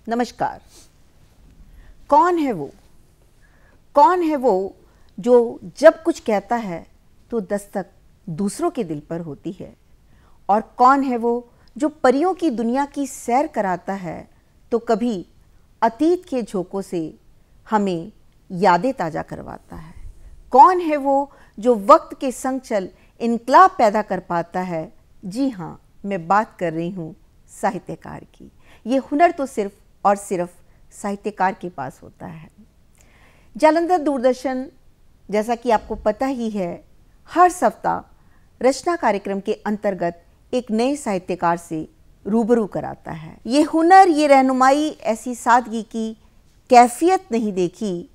नमस्कार। कौन है वो? कौन है वो जो जब कुछ कहता है तो दस्तक दूसरों के दिल पर होती है? और कौन है वो जो परियों की दुनिया की सैर कराता है तो कभी अतीत के झोंकों से हमें यादें ताज़ा करवाता है? कौन है वो जो वक्त के संग चल इनकलाब पैदा कर पाता है? जी हाँ, मैं बात कर रही हूँ साहित्यकार की। ये हुनर तो सिर्फ और सिर्फ साहित्यकार के पास होता है। जालंधर दूरदर्शन, जैसा कि आपको पता ही है, हर सप्ताह रचना कार्यक्रम के अंतर्गत एक नए साहित्यकार से रूबरू कराता है। ये हुनर, ये रहनुमाई, ऐसी सादगी की कैफियत नहीं देखी,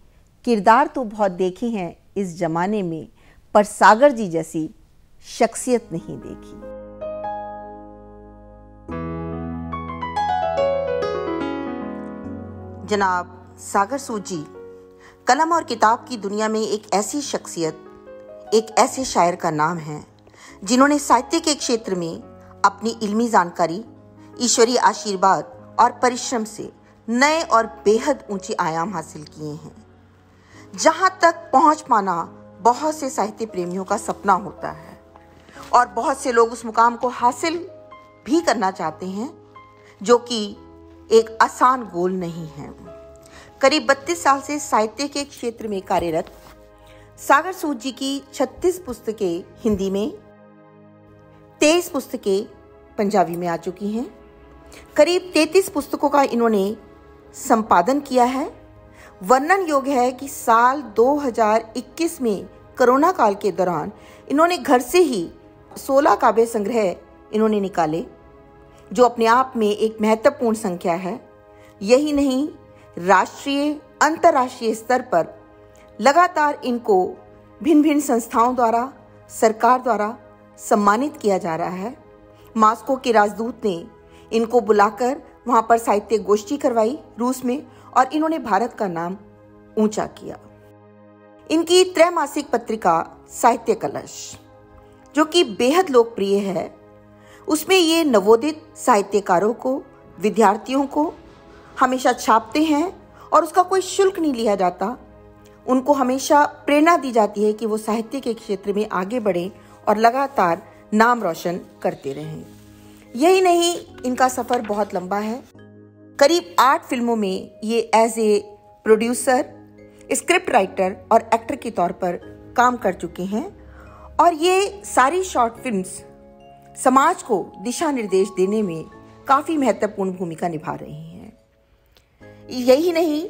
किरदार तो बहुत देखे हैं इस जमाने में, पर सागर जी जैसी शख्सियत नहीं देखी। जनाब सागर सूद जी कलम और किताब की दुनिया में एक ऐसी शख्सियत, एक ऐसे शायर का नाम है जिन्होंने साहित्य के क्षेत्र में अपनी इल्मी जानकारी, ईश्वरीय आशीर्वाद और परिश्रम से नए और बेहद ऊंचे आयाम हासिल किए हैं। जहां तक पहुंच पाना बहुत से साहित्य प्रेमियों का सपना होता है और बहुत से लोग उस मुकाम को हासिल भी करना चाहते हैं, जो कि एक आसान गोल नहीं है। करीब 32 साल से साहित्य के क्षेत्र में कार्यरत सागर सूद जी की 36 पुस्तकें हिंदी में, 23 पुस्तकें पंजाबी में आ चुकी हैं। करीब 33 पुस्तकों का इन्होंने संपादन किया है। वर्णन योग्य है कि साल 2021 में कोरोना काल के दौरान इन्होंने घर से ही 16 काव्य संग्रह इन्होंने निकाले, जो अपने आप में एक महत्वपूर्ण संख्या है। यही नहीं, राष्ट्रीय अंतर्राष्ट्रीय स्तर पर लगातार इनको भिन्न भिन्न संस्थाओं द्वारा, सरकार द्वारा सम्मानित किया जा रहा है। मास्को के राजदूत ने इनको बुलाकर वहां पर साहित्य गोष्ठी करवाई रूस में, और इन्होंने भारत का नाम ऊंचा किया। इनकी त्रैमासिक पत्रिका साहित्य कलश, जो कि बेहद लोकप्रिय है, उसमें ये नवोदित साहित्यकारों को, विद्यार्थियों को हमेशा छापते हैं और उसका कोई शुल्क नहीं लिया जाता। उनको हमेशा प्रेरणा दी जाती है कि वो साहित्य के क्षेत्र में आगे बढ़ें और लगातार नाम रोशन करते रहें। यही नहीं, इनका सफ़र बहुत लंबा है। करीब 8 फिल्मों में ये as a producer, script writer और एक्टर के तौर पर काम कर चुके हैं, और ये सारी शॉर्ट फिल्म्स समाज को दिशा निर्देश देने में काफ़ी महत्वपूर्ण भूमिका निभा रही हैं। यही नहीं,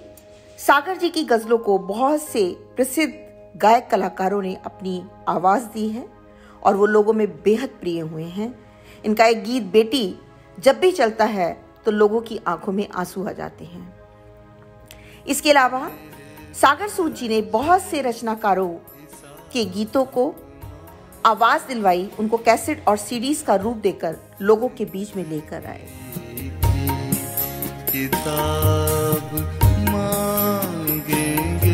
सागर जी की गज़लों को बहुत से प्रसिद्ध गायक कलाकारों ने अपनी आवाज़ दी है और वो लोगों में बेहद प्रिय हुए हैं। इनका एक गीत बेटी जब भी चलता है तो लोगों की आंखों में आंसू आ जाते हैं। इसके अलावा सागर सूद जी ने बहुत से रचनाकारों के गीतों को आवाज़ दिलवाई, उनको कैसेट और सीडीज का रूप देकर लोगों के बीच में लेकर आए। किताब मांगेंगे,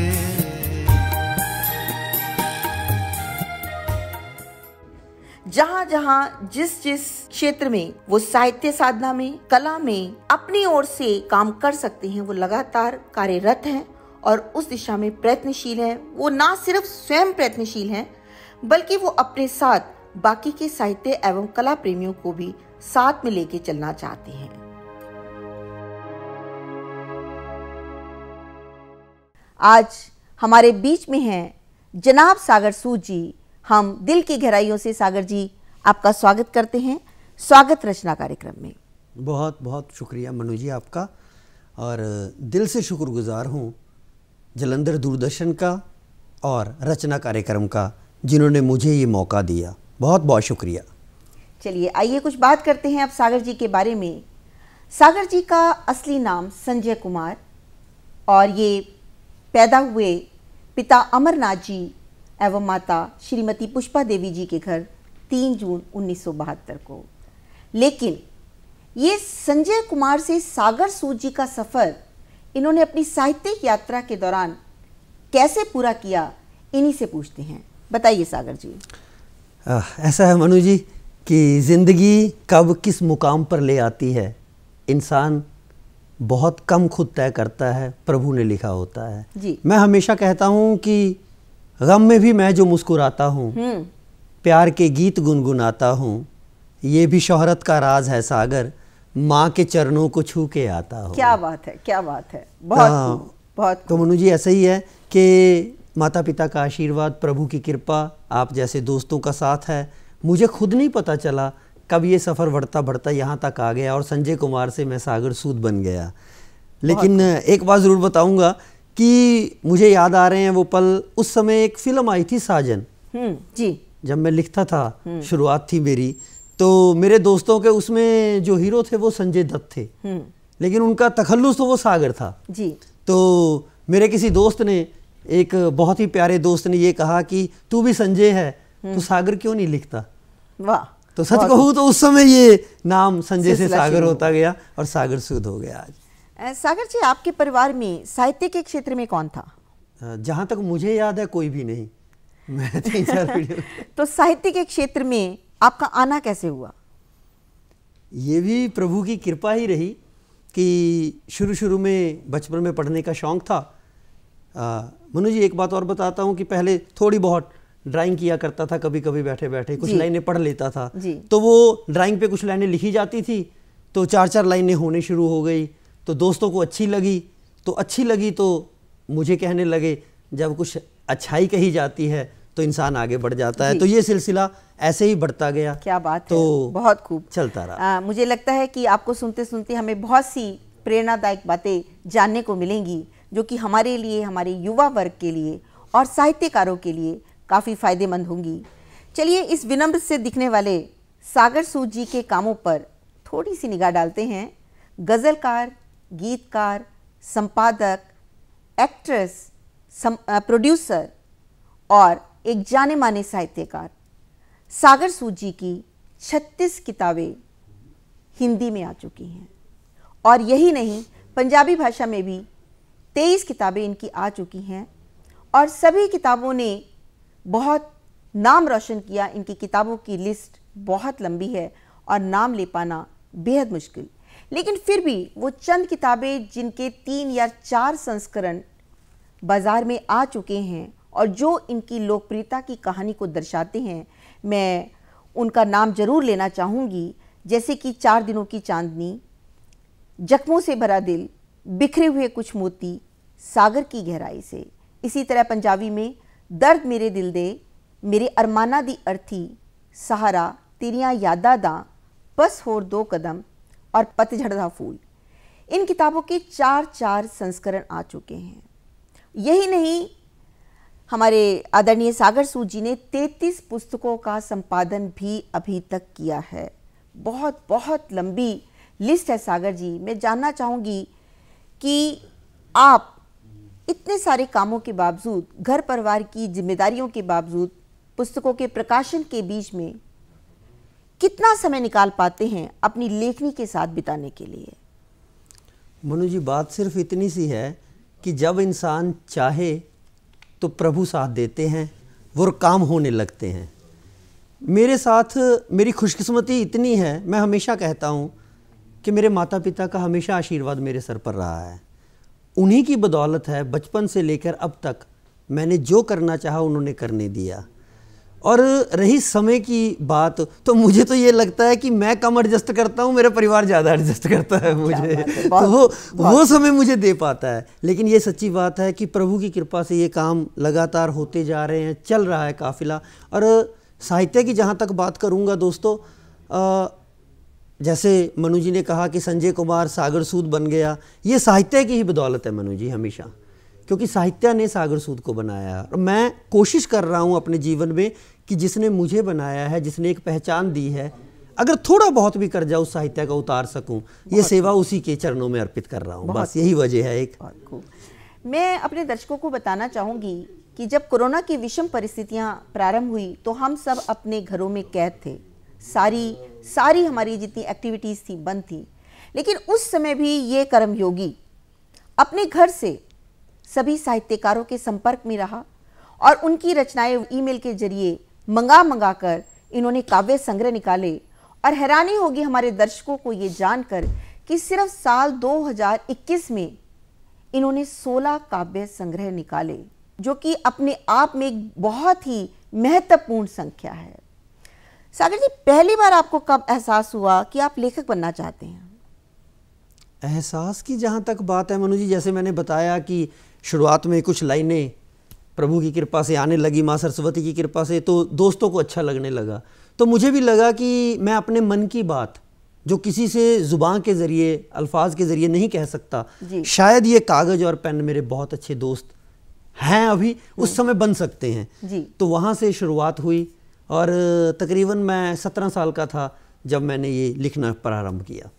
जहां जहां जिस जिस क्षेत्र में वो साहित्य साधना में, कला में अपनी ओर से काम कर सकते हैं, वो लगातार कार्यरत हैं और उस दिशा में प्रयत्नशील हैं। वो ना सिर्फ स्वयं प्रयत्नशील हैं, बल्कि वो अपने साथ बाकी के साहित्य एवं कला प्रेमियों को भी साथ में लेके चलना चाहते हैं। आज हमारे बीच में हैं जनाब सागर सूद जी। हम दिल की गहराइयों से सागर जी आपका स्वागत करते हैं स्वागत रचना कार्यक्रम में। बहुत बहुत शुक्रिया मनु जी आपका, और दिल से शुक्रगुजार हूँ जालंधर दूरदर्शन का और रचना कार्यक्रम का, जिन्होंने मुझे ये मौका दिया। बहुत बहुत शुक्रिया। चलिए आइए कुछ बात करते हैं अब सागर जी के बारे में। सागर जी का असली नाम संजय कुमार और ये पैदा हुए पिता अमरनाथ जी एवं माता श्रीमती पुष्पा देवी जी के घर 3 जून 1972 को। लेकिन ये संजय कुमार से सागर सूद जी का सफ़र इन्होंने अपनी साहित्यिक यात्रा के दौरान कैसे पूरा किया, इन्हीं से पूछते हैं। बताइए सागर जी। ऐसा है मनु जी कि ज़िंदगी कब किस मुकाम पर ले आती है, इंसान बहुत कम खुद तय करता है, प्रभु ने लिखा होता है जी। मैं हमेशा कहता हूँ कि गम में भी मैं जो मुस्कुराता हूँ, प्यार के गीत गुनगुनाता हूँ, ये भी शोहरत का राज है सागर, माँ के चरणों को छू के आता हूँ। क्या बात है, क्या बात है, बहुत खूब, बहुत तो मनु जी ऐसा ही है कि माता पिता का आशीर्वाद, प्रभु की कृपा, आप जैसे दोस्तों का साथ है। मुझे खुद नहीं पता चला कब ये सफ़र बढ़ता बढ़ता यहाँ तक आ गया और संजय कुमार से मैं सागर सूद बन गया। लेकिन एक बात ज़रूर बताऊँगा कि मुझे याद आ रहे हैं वो पल, उस समय एक फ़िल्म आई थी साजन जी, जब मैं लिखता था, शुरुआत थी मेरी, तो मेरे दोस्तों के उसमें जो हीरो थे वो संजय दत्त थे, लेकिन उनका तखल्लुस तो वो सागर था जी। तो मेरे किसी दोस्त ने, एक बहुत ही प्यारे दोस्त ने ये कहा कि तू भी संजय है तो सागर क्यों नहीं लिखता। वाह। तो सच कहूँ तो उस समय ये नाम संजय से सागर होता गया और सागर सूद हो गया आज। सागर जी, आपके परिवार में साहित्य के क्षेत्र में कौन था? जहाँ तक मुझे याद है कोई भी नहीं, मैं 3-4 पीढ़ी तो साहित्य के क्षेत्र में आपका आना कैसे हुआ? ये भी प्रभु की कृपा ही रही कि शुरू में बचपन में पढ़ने का शौक़ था। मनु जी एक बात और बताता हूँ कि पहले थोड़ी बहुत ड्राइंग किया करता था, कभी कभी बैठे बैठे कुछ लाइनें पढ़ लेता था, तो वो ड्राइंग पे कुछ लाइनें लिखी जाती थी तो 4-4 लाइनें होने शुरू हो गई, तो दोस्तों को अच्छी लगी तो मुझे कहने लगे जब कुछ अच्छाई कही जाती है तो इंसान आगे बढ़ जाता है। तो ये सिलसिला ऐसे ही बढ़ता गया। क्या बात तो है, बहुत खूब चलता रहा। मुझे लगता है कि आपको सुनते सुनते हमें बहुत सी प्रेरणादायक बातें जानने को मिलेंगी जो कि हमारे लिए, हमारे युवा वर्ग के लिए और साहित्यकारों के लिए काफ़ी फायदेमंद होंगी। चलिए इस विनम्र से दिखने वाले सागर सूद जी के कामों पर थोड़ी सी निगाह डालते हैं। गज़लकार, गीतकार, संपादक, एक्ट्रेस, प्रोड्यूसर और एक जाने माने साहित्यकार सागर सूद जी की 36 किताबें हिंदी में आ चुकी हैं और यही नहीं, पंजाबी भाषा में भी 23 किताबें इनकी आ चुकी हैं और सभी किताबों ने बहुत नाम रोशन किया। इनकी किताबों की लिस्ट बहुत लंबी है और नाम ले पाना बेहद मुश्किल, लेकिन फिर भी वो चंद किताबें जिनके 3 या 4 संस्करण बाज़ार में आ चुके हैं और जो इनकी लोकप्रियता की कहानी को दर्शाते हैं, मैं उनका नाम जरूर लेना चाहूँगी, जैसे कि 4 दिनों की चांदनी, जख्मों से भरा दिल, बिखरे हुए कुछ मोती, सागर की गहराई से। इसी तरह पंजाबी में दर्द मेरे दिल दे, मेरे अरमाना दी अर्थी, सहारा, तेरियां यादा दा, बस होर 2 कदम और पतझड़ दा फूल। इन किताबों के 4-4 संस्करण आ चुके हैं। यही नहीं, हमारे आदरणीय सागर सूद जी ने 33 पुस्तकों का संपादन भी अभी तक किया है। बहुत बहुत लंबी लिस्ट है सागर जी। मैं जानना चाहूँगी कि आप इतने सारे कामों के बावजूद, घर परिवार की जिम्मेदारियों के बावजूद, पुस्तकों के प्रकाशन के बीच में कितना समय निकाल पाते हैं अपनी लेखनी के साथ बिताने के लिए? मनु जी बात सिर्फ इतनी सी है कि जब इंसान चाहे तो प्रभु साथ देते हैं, वो काम होने लगते हैं। मेरे साथ मेरी खुशकिस्मती इतनी है, मैं हमेशा कहता हूँ कि मेरे माता पिता का हमेशा आशीर्वाद मेरे सर पर रहा है। उन्हीं की बदौलत है बचपन से लेकर अब तक मैंने जो करना चाहा उन्होंने करने दिया। और रही समय की बात, तो मुझे तो ये लगता है कि मैं कम एडजस्ट करता हूँ, मेरा परिवार ज़्यादा एडजस्ट करता है मुझे, तो वो समय मुझे दे पाता है। लेकिन ये सच्ची बात है कि प्रभु की कृपा से ये काम लगातार होते जा रहे हैं, चल रहा है काफिला। और साहित्य की जहाँ तक बात करूँगा दोस्तों, जैसे मनु जी ने कहा कि संजय कुमार सागर सूद बन गया, ये साहित्य की ही बदौलत है मनु जी हमेशा, क्योंकि साहित्य ने सागर सूद को बनाया। और मैं कोशिश कर रहा हूँ अपने जीवन में कि जिसने मुझे बनाया है, जिसने एक पहचान दी है, अगर थोड़ा बहुत भी कर्जा उस साहित्य का उतार सकूं, ये सेवा उसी के चरणों में अर्पित कर रहा हूं। बस यही वजह है। एक मैं अपने दर्शकों को बताना चाहूंगी कि जब कोरोना की विषम परिस्थितियां प्रारंभ हुई तो हम सब अपने घरों में कैद थे। सारी हमारी जितनी एक्टिविटीज थी बंद थी, लेकिन उस समय भी ये कर्मयोगी अपने घर से सभी साहित्यकारों के संपर्क में रहा और उनकी रचनाएं ईमेल के जरिए मंगा कर इन्होंने काव्य संग्रह निकाले। और हैरानी होगी हमारे दर्शकों को ये जानकर कि सिर्फ साल 2021 में इन्होंने 16 काव्य संग्रह निकाले, जो कि अपने आप में एक बहुत ही महत्वपूर्ण संख्या है। सागर जी, पहली बार आपको कब एहसास हुआ कि आप लेखक बनना चाहते हैं? एहसास की जहाँ तक बात है मनु जी, जैसे मैंने बताया कि शुरुआत में कुछ लाइनें प्रभु की कृपा से आने लगी, माँ सरस्वती की कृपा से, तो दोस्तों को अच्छा लगने लगा। तो मुझे भी लगा कि मैं अपने मन की बात जो किसी से जुबान के ज़रिए, अल्फाज के ज़रिए नहीं कह सकता, शायद ये कागज़ और पेन मेरे बहुत अच्छे दोस्त हैं अभी, उस समय बन सकते हैं जी। तो वहाँ से शुरुआत हुई और तकरीबन मैं 17 साल का था जब मैंने ये लिखना प्रारंभ किया,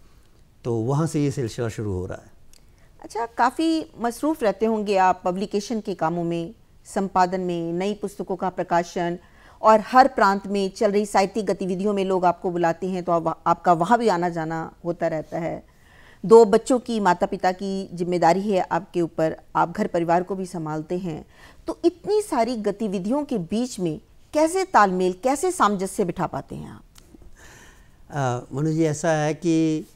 तो वहाँ से ये सिलसिला शुरू हो रहा है। अच्छा, काफ़ी मसरूफ़ रहते होंगे आप पब्लिकेशन के कामों में, संपादन में, नई पुस्तकों का प्रकाशन, और हर प्रांत में चल रही साहित्यिक गतिविधियों में लोग आपको बुलाते हैं तो आपका वहाँ भी आना जाना होता रहता है। 2 बच्चों की, माता पिता की जिम्मेदारी है आपके ऊपर, आप घर परिवार को भी संभालते हैं। तो इतनी सारी गतिविधियों के बीच में कैसे तालमेल, कैसे सामंजस्य बिठा पाते हैं आप? मनु जी, ऐसा है कि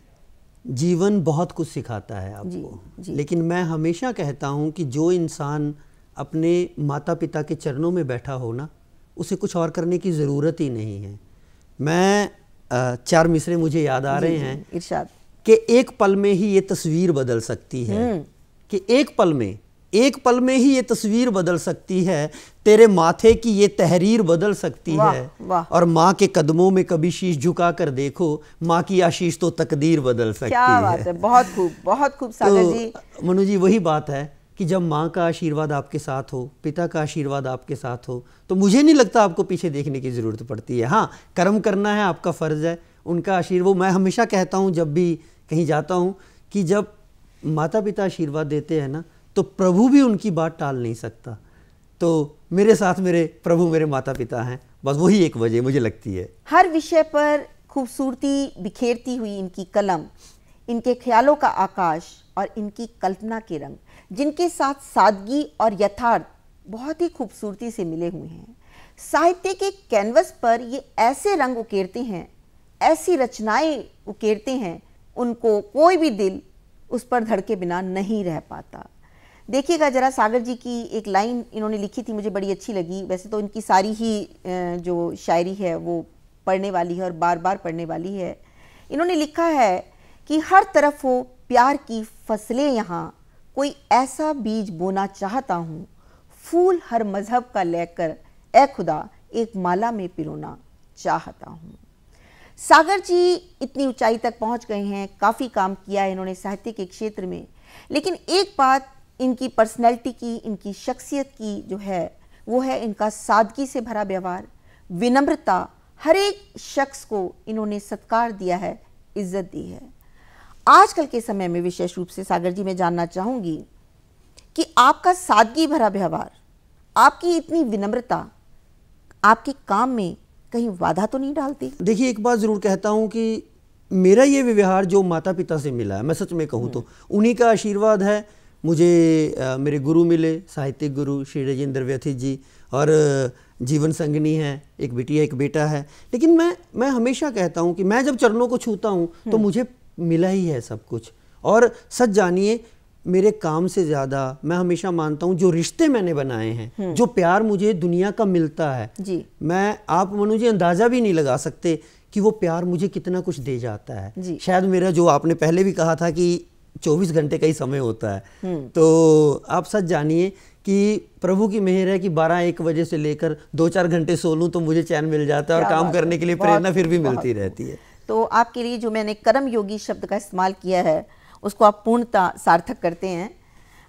जीवन बहुत कुछ सिखाता है आपको जी। लेकिन मैं हमेशा कहता हूँ कि जो इंसान अपने माता पिता के चरणों में बैठा हो ना, उसे कुछ और करने की ज़रूरत ही नहीं है। मैं 4 मिसरे मुझे याद आ रहे हैं, इरशाद, कि एक पल में ही ये तस्वीर बदल सकती है, कि एक पल में ही ये तस्वीर बदल सकती है, तेरे माथे की ये तहरीर बदल सकती है, और माँ के कदमों में कभी शीश झुका कर देखो, माँ की आशीष तो तकदीर बदल सकती क्या है। बात है, बहुत खूब, बहुत खूब सागर जी। मनु जी, वही बात है कि जब माँ का आशीर्वाद आपके साथ हो, पिता का आशीर्वाद आपके साथ हो, तो मुझे नहीं लगता आपको पीछे देखने की ज़रूरत पड़ती है। हाँ, कर्म करना है, आपका फ़र्ज़ है, उनका आशीर्वाद। मैं हमेशा कहता हूँ जब भी कहीं जाता हूँ कि जब माता पिता आशीर्वाद देते हैं ना, तो प्रभु भी उनकी बात टाल नहीं सकता। तो मेरे साथ मेरे प्रभु मेरे माता पिता हैं, बस वही एक वजह मुझे लगती है। हर विषय पर खूबसूरती बिखेरती हुई इनकी कलम, इनके ख्यालों का आकाश और इनकी कल्पना के रंग, जिनके साथ सादगी और यथार्थ बहुत ही खूबसूरती से मिले हुए हैं। साहित्य के कैनवस पर ये ऐसे रंग उकेरते हैं, ऐसी रचनाएं उकेरते हैं, उनको कोई भी दिल उस पर धड़के बिना नहीं रह पाता। देखिएगा जरा, सागर जी की एक लाइन इन्होंने लिखी थी, मुझे बड़ी अच्छी लगी। वैसे तो इनकी सारी ही जो शायरी है वो पढ़ने वाली है और बार बार पढ़ने वाली है। इन्होंने लिखा है कि हर तरफ हो प्यार की फसलें, यहाँ कोई ऐसा बीज बोना चाहता हूँ, फूल हर मजहब का लेकर ए खुदा एक माला में पिरोना चाहता हूँ। सागर जी इतनी ऊंचाई तक पहुँच गए हैं, काफ़ी काम किया है इन्होंने साहित्य के क्षेत्र में, लेकिन एक बात इनकी पर्सनैलिटी की, इनकी शख्सियत की जो है, वो है इनका सादगी से भरा व्यवहार, विनम्रता। हर एक शख्स को इन्होंने सत्कार दिया है, इज्जत दी है। आजकल के समय में विशेष रूप से सागर जी मैं जानना चाहूँगी कि आपका सादगी भरा व्यवहार, आपकी इतनी विनम्रता आपके काम में कहीं बाधा तो नहीं डालती? देखिए, एक बात ज़रूर कहता हूँ कि मेरा ये व्यवहार जो माता पिता से मिला है, मैं सच में कहूँ तो उन्हीं का आशीर्वाद है। मुझे मेरे गुरु मिले, साहित्यिक गुरु श्री राजेंद्र व्यथित जी, और जीवन संगनी है, एक बिटिया एक बेटा है। लेकिन मैं हमेशा कहता हूँ कि मैं जब चरणों को छूता हूँ तो मुझे मिला ही है सब कुछ। और सच जानिए, मेरे काम से ज़्यादा मैं हमेशा मानता हूँ जो रिश्ते मैंने बनाए हैं, जो प्यार मुझे दुनिया का मिलता है जी, आप मनु जी अंदाज़ा भी नहीं लगा सकते कि वो प्यार मुझे कितना कुछ दे जाता है। शायद मेरा, जो आपने पहले भी कहा था कि 24 घंटे का ही समय होता है, तो आप सच जानिए कि प्रभु की मेहर है कि 12-1 बजे से लेकर 2-4 घंटे सो लूँ तो मुझे चैन मिल जाता है, और काम करने के लिए प्रेरणा फिर भी मिलती रहती है। तो आपके लिए जो मैंने कर्मयोगी शब्द का इस्तेमाल किया है, उसको आप पूर्णतः सार्थक करते हैं।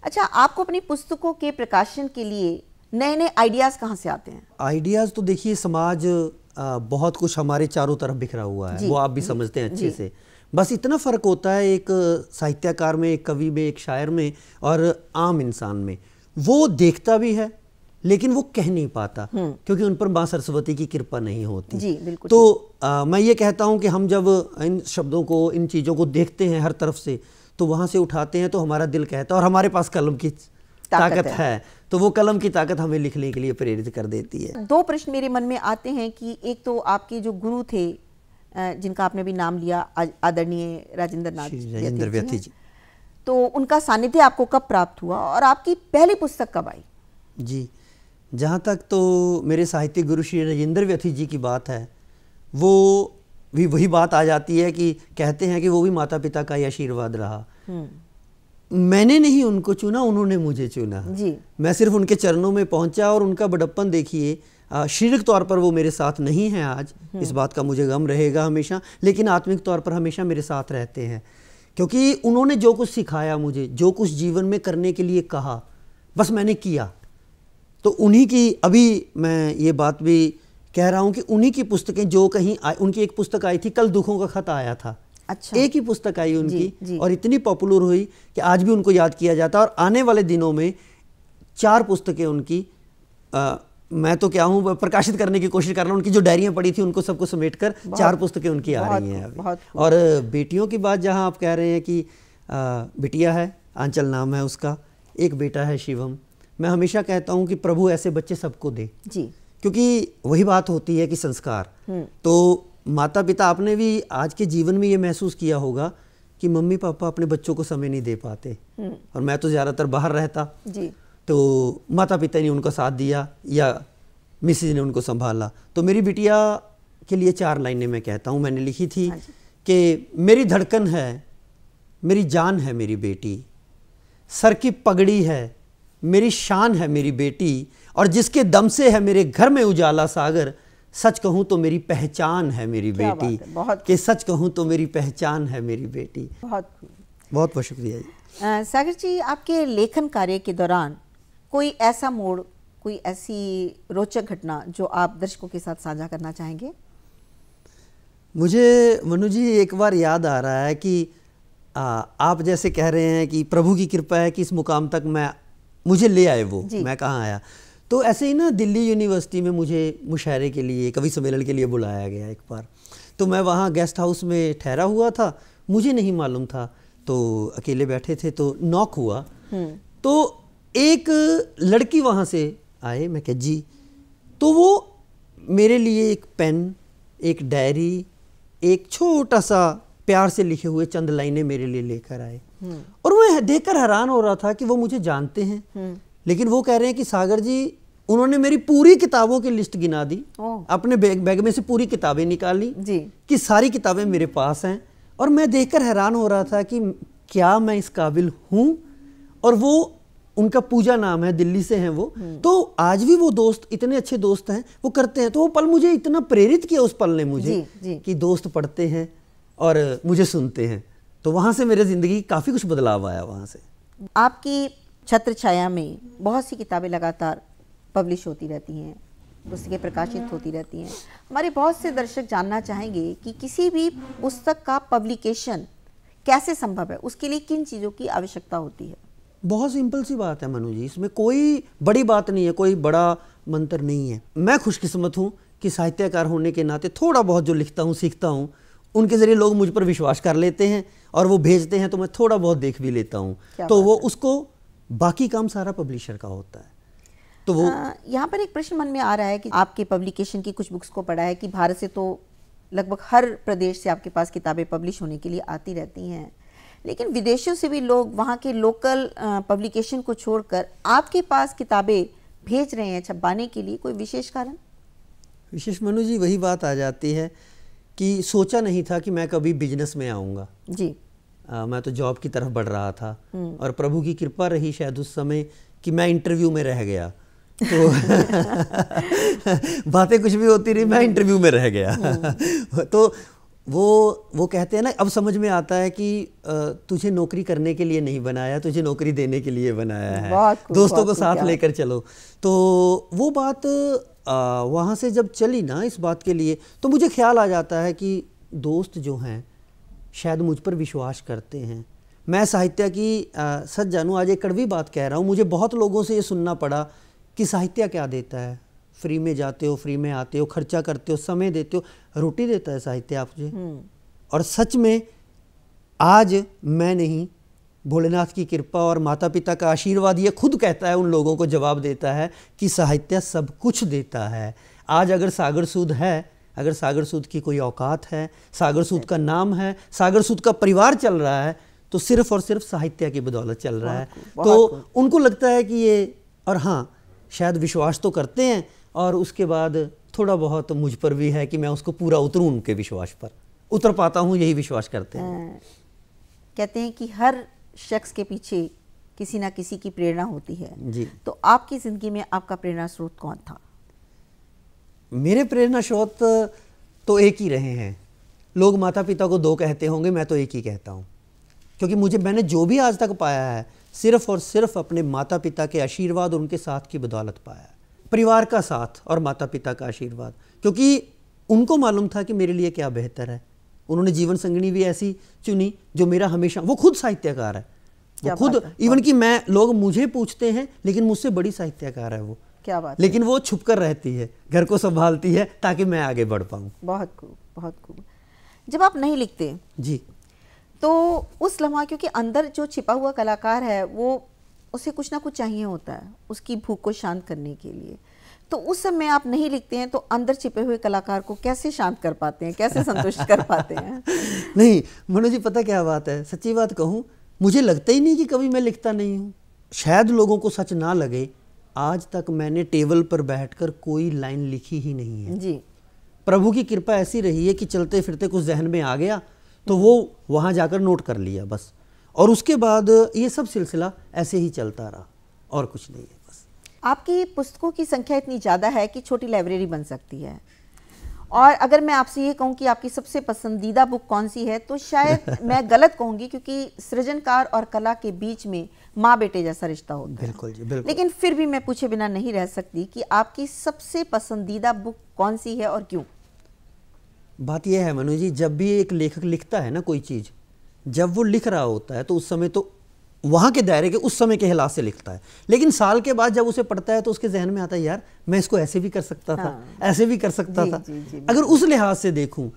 अच्छा, आपको अपनी पुस्तकों के प्रकाशन के लिए नए नए आइडियाज़ कहाँ से आते हैं? आइडियाज़ तो देखिए, समाज बहुत कुछ हमारे चारों तरफ बिखरा हुआ है, वो आप भी समझते हैं अच्छे से। बस इतना फ़र्क होता है एक साहित्यकार में, एक कवि में, एक शायर में और आम इंसान में। वो देखता भी है लेकिन वो कह नहीं पाता क्योंकि उन पर माँ सरस्वती की कृपा नहीं होती। जी, बिल्कुल। तो मैं ये कहता हूँ कि हम जब इन शब्दों को, इन चीज़ों को देखते हैं हर तरफ से, तो वहाँ से उठाते हैं तो हमारा दिल कहता है, और हमारे पास कलम की ताकत है, तो वो कलम की ताकत हमें लिखने के लिए प्रेरित कर देती है। दो प्रश्न मेरे मन में आते हैं कि एक तो आपके जो गुरु थे, जिनका आपने भी नाम लिया, आदरणीय राजेंद्र व्यथी जी, तो उनका सानिध्य आपको कब प्राप्त हुआ और आपकी पहली पुस्तक कब आई? जी, जहाँ तक तो मेरे साहित्यिक गुरु श्री राजेंद्र व्यथी जी की बात है, वो भी वही बात आ जाती है कि कहते हैं कि वो भी माता पिता का ही आशीर्वाद रहा। मैंने नहीं उनको चुना, उन्होंने मुझे चुना जी। मैं सिर्फ उनके चरणों में पहुंचा, और उनका बड़प्पन देखिए, शारीरिक तौर पर वो मेरे साथ नहीं है आज, इस बात का मुझे गम रहेगा हमेशा, लेकिन आत्मिक तौर पर हमेशा मेरे साथ रहते हैं, क्योंकि उन्होंने जो कुछ सिखाया मुझे, जो कुछ जीवन में करने के लिए कहा, बस मैंने किया। तो उन्हीं की, अभी मैं ये बात भी कह रहा हूँ कि उन्हीं की पुस्तकें जो कहीं उनकी एक पुस्तक आई थी, कल दुखों का खत आया था। अच्छा। एक ही पुस्तक आई उनकी, जी। और इतनी पॉपुलर हुई कि आज भी उनको याद किया जाता है। और आने वाले दिनों में 4 पुस्तकें उनकी, मैं तो क्या हूँ, प्रकाशित करने की कोशिश कर रहा हूँ। उनकी जो डायरियाँ पड़ी थी उनको सबको समेटकर 4 पुस्तकें उनकी आ रही हैं अभी। और बेटियों की बात जहाँ आप कह रहे हैं कि बिटिया है, आंचल नाम है उसका, एक बेटा है शिवम। मैं हमेशा कहता हूँ कि प्रभु ऐसे बच्चे सबको दे जी, क्योंकि वही बात होती है कि संस्कार। तो माता पिता, आपने भी आज के जीवन में ये महसूस किया होगा कि मम्मी पापा अपने बच्चों को समय नहीं दे पाते, और मैं तो ज़्यादातर बाहर रहता जी, तो माता पिता ने उनको साथ दिया या मिसेज ने उनको संभाला। तो मेरी बिटिया के लिए 4 लाइनें मैं कहता हूँ, मैंने लिखी थी कि मेरी धड़कन है, मेरी जान है मेरी बेटी, सर की पगड़ी है, मेरी शान है मेरी बेटी, और जिसके दम से है मेरे घर में उजाला सागर, सच कहूँ तो मेरी पहचान है मेरी बेटी, कि सच कहूँ तो मेरी पहचान है मेरी बेटी। बहुत बहुत शुक्रिया जी। सागर जी, आपके लेखन कार्य के दौरान कोई ऐसा मोड़, कोई ऐसी रोचक घटना जो आप दर्शकों के साथ साझा करना चाहेंगे? मुझे मनु जी एक बार याद आ रहा है कि आप जैसे कह रहे हैं कि प्रभु की कृपा है कि इस मुकाम तक मुझे ले आए वो, मैं कहाँ आया। तो ऐसे ही ना दिल्ली यूनिवर्सिटी में मुझे मुशायरे के लिए, कवि सम्मेलन के लिए बुलाया गया एक बार। तो मैं वहाँ गेस्ट हाउस में ठहरा हुआ था, मुझे नहीं मालूम था, तो अकेले बैठे थे, तो नॉक हुआ। तो एक लड़की वहाँ से आए, मैं कहा जी। तो वो मेरे लिए एक पेन, एक डायरी, एक छोटा सा प्यार से लिखे हुए चंद लाइनें मेरे लिए लेकर आए, और मैं देखकर हैरान हो रहा था कि वो मुझे जानते हैं, लेकिन वो कह रहे हैं कि सागर जी, उन्होंने मेरी पूरी किताबों की लिस्ट गिना दी, अपने बैग में से पूरी किताबें निकाली जी, कि सारी किताबें मेरे पास हैं। और मैं देखकर हैरान हो रहा था कि क्या मैं इस काबिल हूँ। और वो, उनका पूजा नाम है, दिल्ली से हैं वो। तो आज भी वो दोस्त, इतने अच्छे दोस्त हैं, वो करते हैं। तो वो पल मुझे इतना प्रेरित किया, उस पल ने मुझे जी। कि दोस्त पढ़ते हैं और मुझे सुनते हैं। तो वहाँ से मेरे ज़िंदगी काफ़ी कुछ बदलाव आया वहाँ से। आपकी छत्र छाया में बहुत सी किताबें लगातार पब्लिश होती रहती हैं, पुस्तकें प्रकाशित होती रहती हैं। हमारे बहुत से दर्शक जानना चाहेंगे कि किसी भी पुस्तक का पब्लिकेशन कैसे संभव है, उसके लिए किन चीज़ों की आवश्यकता होती है? बहुत सिंपल सी बात है मनु जी, इसमें कोई बड़ी बात नहीं है, कोई बड़ा मंत्र नहीं है। मैं खुशकिस्मत हूँ कि साहित्यकार होने के नाते थोड़ा बहुत जो लिखता हूँ, सीखता हूँ, उनके ज़रिए लोग मुझ पर विश्वास कर लेते हैं और वो भेजते हैं, तो मैं थोड़ा बहुत देख भी लेता हूँ। तो वो उसको, बाकी काम सारा पब्लिशर का होता है। तो वो यहाँ पर एक प्रश्न मन में आ रहा है कि आपके पब्लिकेशन की कुछ बुक्स को पढ़ा है कि भारत से तो लगभग हर प्रदेश से आपके पास किताबें पब्लिश होने के लिए आती रहती हैं, लेकिन विदेशों से भी लोग वहाँ के लोकल पब्लिकेशन को छोड़कर आपके पास किताबें भेज रहे हैं छपवाने के लिए। कोई विशेष कारण? विशेष मनु जी, वही बात आ जाती है कि सोचा नहीं था कि मैं कभी बिजनेस में आऊँगा जी। मैं तो जॉब की तरफ बढ़ रहा था, और प्रभु की कृपा रही शायद उस समय कि मैं इंटरव्यू में रह गया। तो बातें कुछ भी होती रही, मैं इंटरव्यू में रह गया। तो वो कहते हैं ना, अब समझ में आता है कि तुझे नौकरी करने के लिए नहीं बनाया, तुझे नौकरी देने के लिए बनाया है। दोस्तों को साथ लेकर चलो। तो वो बात वहाँ से जब चली ना इस बात के लिए, तो मुझे ख्याल आ जाता है कि दोस्त जो हैं शायद मुझ पर विश्वास करते हैं। मैं साहित्य की सच जानूँ, आज एक कड़वी बात कह रहा हूँ, मुझे बहुत लोगों से ये सुनना पड़ा कि साहित्य क्या देता है, फ्री में जाते हो, फ्री में आते हो, खर्चा करते हो, समय देते हो, रोटी देता है साहित्य आप मुझे। और सच में आज मैं नहीं, भोलेनाथ की कृपा और माता पिता का आशीर्वाद ये खुद कहता है, उन लोगों को जवाब देता है कि साहित्य सब कुछ देता है। आज अगर सागर सूद है, अगर सागर सूद की कोई औकात है, सागर सूद का नाम है, सागर सूद का परिवार चल रहा है, तो सिर्फ और सिर्फ साहित्य की बदौलत चल रहा है। तो उनको लगता है कि ये, और हाँ शायद विश्वास तो करते हैं, और उसके बाद थोड़ा बहुत मुझ पर भी है कि मैं उसको पूरा उतरूँ, उनके विश्वास पर उतर पाता हूँ, यही विश्वास करते हैं। कहते हैं कि हर शख्स के पीछे किसी ना किसी की प्रेरणा होती है जी। तो आपकी ज़िंदगी में आपका प्रेरणा स्रोत कौन था? मेरे प्रेरणा स्रोत तो एक ही रहे हैं। लोग माता पिता को दो कहते होंगे, मैं तो एक ही कहता हूँ, क्योंकि मैंने जो भी आज तक पाया है सिर्फ और सिर्फ अपने माता पिता के आशीर्वाद और उनके साथ की बदौलत पाया है। परिवार का साथ और माता पिता का आशीर्वाद, क्योंकि उनको मालूम था कि मेरे लिए क्या बेहतर है। उन्होंने जीवन संगिनी भी ऐसी चुनी जो मेरा हमेशा, वो खुद साहित्यकार है, वो खुद, इवन कि मैं, लोग मुझे पूछते हैं लेकिन मुझसे बड़ी साहित्यकार है वो, क्या बात, लेकिन वो छुप कर रहती है, घर को संभालती है ताकि मैं आगे बढ़ पाऊँ। बहुत खूब, बहुत खूब। जब आप नहीं लिखते जी, तो उस लम्हा, क्योंकि अंदर जो छिपा हुआ कलाकार है वो, उसे कुछ ना कुछ चाहिए होता है उसकी भूख को शांत करने के लिए, तो उस समय आप नहीं लिखते हैं तो अंदर छिपे हुए कलाकार को कैसे शांत कर पाते हैं, कैसे संतुष्ट कर पाते हैं? नहीं मनु जी, पता क्या बात है, सच्ची बात कहूँ, मुझे लगता ही नहीं कि कभी मैं लिखता नहीं हूँ। शायद लोगों को सच ना लगे, आज तक मैंने टेबल पर बैठकर कोई लाइन लिखी ही नहीं है जी। प्रभु की कृपा ऐसी रही है कि चलते फिरते कुछ जहन में आ गया तो वो वहाँ जाकर नोट कर लिया बस, और उसके बाद ये सब सिलसिला ऐसे ही चलता रहा, और कुछ नहीं है बस। आपकी पुस्तकों की संख्या इतनी ज़्यादा है कि छोटी लाइब्रेरी बन सकती है। और अगर मैं आपसे ये कहूँ कि आपकी सबसे पसंदीदा बुक कौन सी है, तो शायद मैं गलत कहूँगी, क्योंकि सृजनकार और कला के बीच में माँ बेटे जैसा रिश्ता होता है। बिल्कुल जी, बिल्कुल। लेकिन फिर भी मैं पूछे बिना नहीं रह सकती कि आपकी सबसे पसंदीदा बुक कौन सी है और क्यों? बात यह है मनु जी, जब भी एक लेखक लिखता है ना कोई चीज़, जब वो लिख रहा होता है तो उस समय तो वहाँ के दायरे के, उस समय के हिसाब से लिखता है, लेकिन साल के बाद जब उसे पढ़ता है तो उसके जहन में आता है, यार मैं इसको ऐसे भी कर सकता था, ऐसे भी कर सकता था। अगर उस लिहाज से देखूं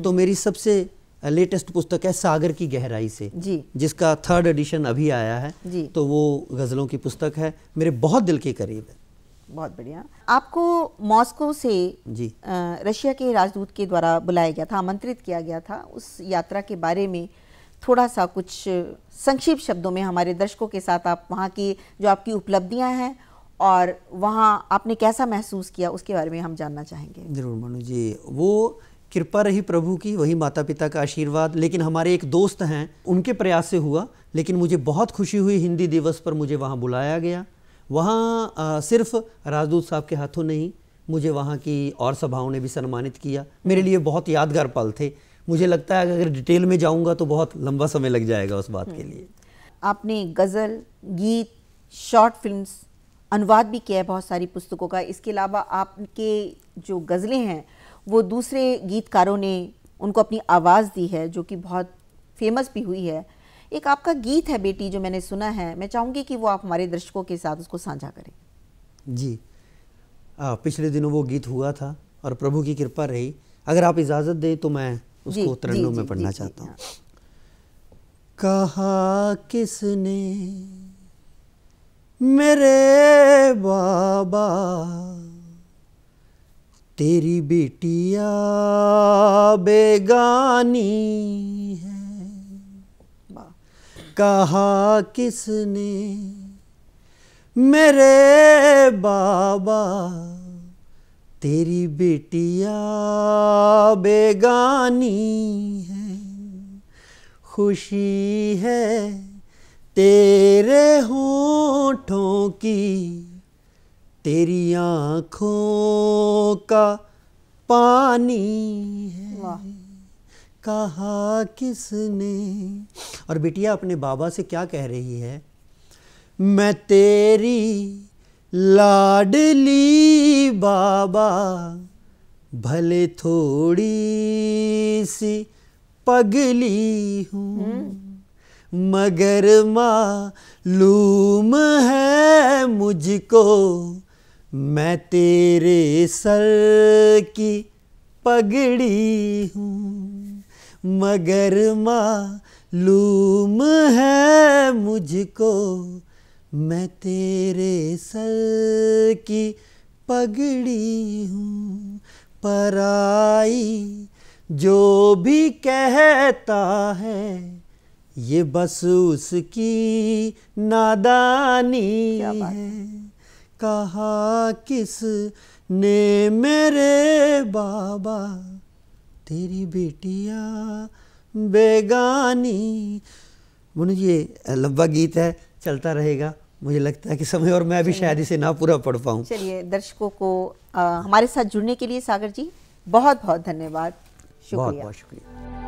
तो मेरी सबसे लेटेस्ट पुस्तक है सागर की गहराई से, जिसका 3rd एडिशन अभी आया है, तो वो गज़लों की पुस्तक है, मेरे बहुत दिल के करीब है। बहुत बढ़िया। आपको मॉस्को से जी रशिया के राजदूत के द्वारा बुलाया गया था, आमंत्रित किया गया था। उस यात्रा के बारे में थोड़ा सा कुछ संक्षिप्त शब्दों में हमारे दर्शकों के साथ आप वहाँ की जो आपकी उपलब्धियाँ हैं और वहाँ आपने कैसा महसूस किया, उसके बारे में हम जानना चाहेंगे। जरूर मनु जी, वो कृपा रही प्रभु की, वही माता पिता का आशीर्वाद, लेकिन हमारे एक दोस्त हैं उनके प्रयास से हुआ, लेकिन मुझे बहुत खुशी हुई, हिंदी दिवस पर मुझे वहाँ बुलाया गया। वहाँ सिर्फ राजदूत साहब के हाथों नहीं, मुझे वहाँ की और सभाओं ने भी सम्मानित किया। मेरे लिए बहुत यादगार पल थे। मुझे लगता है अगर डिटेल में जाऊँगा तो बहुत लंबा समय लग जाएगा उस बात के लिए। आपने गज़ल, गीत, शॉर्ट फिल्म्स, अनुवाद भी किया है बहुत सारी पुस्तकों का। इसके अलावा आपके जो गज़लें हैं वो दूसरे गीतकारों ने उनको अपनी आवाज़ दी है, जो कि बहुत फेमस भी हुई है। एक आपका गीत है बेटी, जो मैंने सुना है, मैं चाहूँगी कि वो आप हमारे दर्शकों के साथ उसको साझा करें। जी, पिछले दिनों वो गीत हुआ था और प्रभु की कृपा रही। अगर आप इजाज़त दें तो मैं उसको तरन्नुम में पढ़ना चाहता हूँ। कहा किसने मेरे बाबा, तेरी बेटिया बेगानी है। कहा किसने मेरे बाबा, तेरी बेटिया बेगानी है। खुशी है तेरे होठों की, तेरी आँखों का पानी है। कहा किसने, और बिटिया अपने बाबा से क्या कह रही है, मैं तेरी लाडली बाबा भले थोड़ी सी पगली हूँ, मगर मालूम है मुझको मैं तेरे सर की पगड़ी हूँ, मगर मालूम है मुझको मैं तेरे सर की पगड़ी हूँ। पराई जो भी कहता है ये बस उसकी नादानी है। कहा किस ने मेरे बाबा तेरी बेटिया बेगानी। मनु जी ये लंबा गीत है, चलता रहेगा, मुझे लगता है कि समय और मैं भी शायद इसे ना पूरा पढ़ पाऊँ। चलिए, दर्शकों को हमारे साथ जुड़ने के लिए सागर जी बहुत बहुत धन्यवाद, शुक्रिया। बहुत बहुत शुक्रिया।